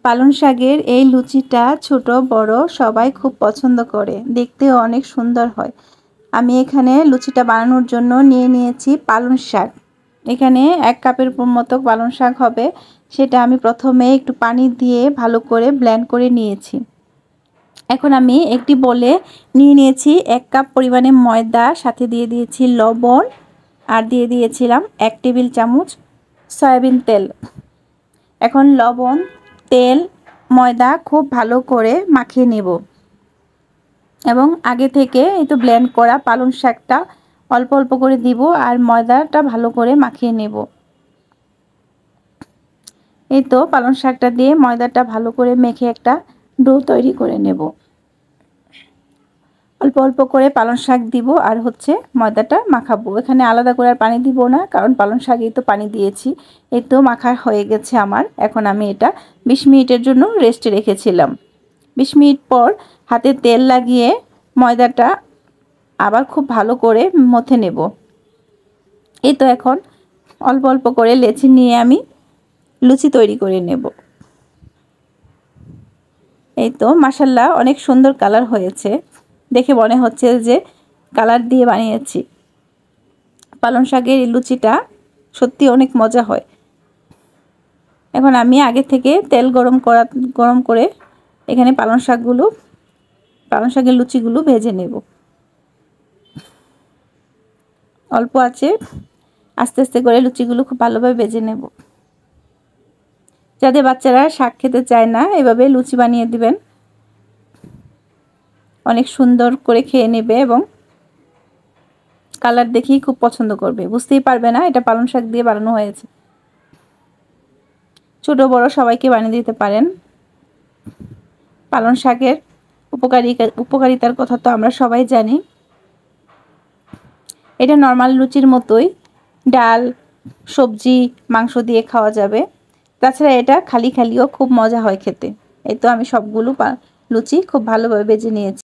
পালং শাকের এই লুচিটা ছোট বড় সবাই খুব পছন্দ করে, দেখতেও অনেক সুন্দর হয়। আমি এখানে লুচিটা বানানোর জন্য নিয়ে নিয়েছি পালং শাক। এখানে 1 কাপের মতো পালং শাক হবে। সেটা আমি প্রথমে একটু পানি দিয়ে ভালো করে ব্লেন্ড করে নিয়েছি। এখন আমি একটি বলে নিয়ে নিয়েছি 1 কাপ পরিমাণে ময়দা, সাথে দিয়ে দিয়েছি লবণ আর দিয়ে দিয়েছিলাম 1 টেবিল চামচ সয়াবিন তেল। এখন লবণ, তেল, ময়দা খুব ভালো করে মাখিয়ে নেব এবং আগে থেকে এই তো ব্লেন্ড করা পালং শাকটা অল্প অল্প করে দিব আর ময়দাটা ভালো করে মাখিয়ে নেব। এই তো পালং শাকটা দিয়ে ময়দাটা ভালো করে মেখে একটা ডো তৈরি করে নেব। অল্প অল্প করে পালং শাক দিব আর ময়দাটা মাখাবো। এখানে আলাদা করে আর পানি দিব না, কারণ পালং শাকেই তো পানি দিয়েছি। এই তো মাখা হয়ে গেছে আমার। এখন আমি এটা 20 মিনিটের জন্য রেস্টে রেখেছিলাম। 20 মিনিট পর হাতে তেল লাগিয়ে ময়দাটা আবার খুব ভালো করে মথে নেব। এই তো এখন অল্প অল্প করে লেচি নিয়ে আমি লুচি তৈরি করে নেব। এই তো মাশাআল্লাহ অনেক সুন্দর কালার হয়েছে, দেখে মনে হচ্ছে যে কালার দিয়ে বানিয়েছি। পালং শাকের এই লুচিটা সত্যি অনেক মজা হয়। এখন আমি আগে থেকে তেল গরম করে এখানে পালং শাকের লুচিগুলো ভেজে নেব। অল্প আছে আস্তে আস্তে করে লুচিগুলো খুব ভালোভাবে ভেজে নেব। যাদের বাচ্চারা শাক খেতে চায় না, এভাবে লুচি বানিয়ে দিবেন, অনেক সুন্দর করে খেয়ে নেবে এবং কালার দেখেই খুব পছন্দ করবে, বুঝতেই পারবে না এটা পালং শাক দিয়ে বানানো হয়েছে। ছোট বড় সবাইকে বানিয়ে দিতে পারেন। পালং শাকের উপকারিতার কথা তো আমরা সবাই জানি। এটা নরমাল লুচির মতোই ডাল, সবজি, মাংস দিয়ে খাওয়া যাবে। তাছাড়া এটা খালিও খুব মজা হয় খেতে। এই তো আমি সবগুলো লুচি খুব ভালোভাবে ভেজে নিয়েছি।